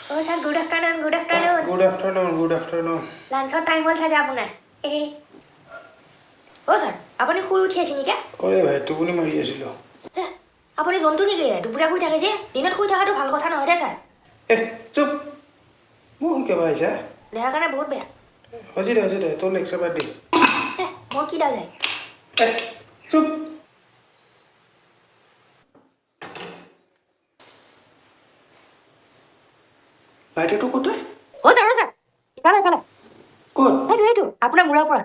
Oh, sir, good afternoon, good afternoon. Good afternoon, good afternoon. Lunch time hol saja apunar. Oh, sir, apuni শুই উঠি আছে নেকি? অরে ভাই টুপনি মাৰি আছিলো। আপুনি জন্তু নেকি? দুপুৰীয়া শুই থাকে যে দিনত শুই থকাটো ভাল কথা নহয় দে, ছাৰ। চুপ মোক শিকাব আহিছা? দেহাৰ কাৰণে বহুত বেয়া। হজি দে তোৰ লেকচাৰ বাদ দি। মোৰ কি ডাল যায়? চুপ লাইটাৰটো ক'ত তই? অ' ছাৰ ইফালে ক'ত? এইটো আপোনাৰ মূৰাৰ পৰা।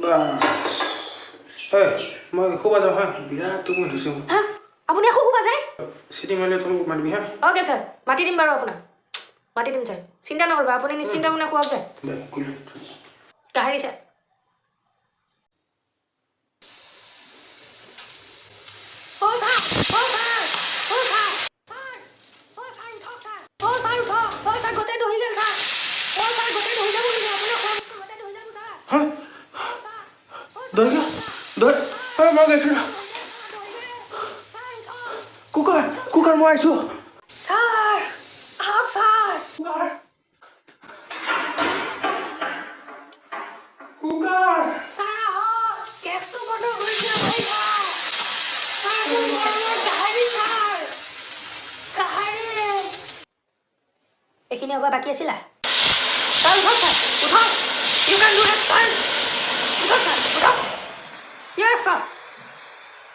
বাছ মই শুবা যাওঁ হা, বিৰাট টোপনি ধৰিছে মোৰ। আপুনি আকৌ শুবা যায়? চিটি মাৰিলে তই মোক মাৰিবি হা। অ'কে ছাৰ, মাতি দিম বাৰু আপোনাক। মাতি দিম ছাৰ, চিন্তা নকৰিব, আপুনি নিশ্চিন্ত মনে শুৱক যায়। কাহাৰি ছাৰ। মই গৈছিলোঁ। কুকাৰ মই আহিছোঁ। ছাৰ আহক ছাৰ। কুকাৰ ছাৰ আহক, গেছটো বন্ধ কৰিছে আপুনি ছাৰ। ছাৰ মোৰ গৰমত কাহাৰি ছাৰ, কাহাৰি। এইখিনি হ'ব বাকী আছিলা? ছাৰ উঠক ছাৰ, উঠক। You can do it sir. উঠক ছাৰ, উঠক। য়েছ ছাৰ,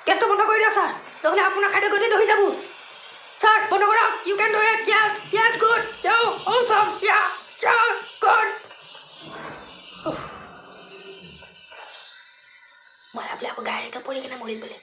গেছটো বন্ধ কৰি দিয়ক ছাৰ, নহ'লে আপোনাৰ খাদ্য গতি দহি যাব। ছাৰ বন্ধ কৰক, you can do it. Yes good, awesome, good. মই ভাবিলে আকৌ গাড়ীটো পৰি কিনে মৰিল বোলে।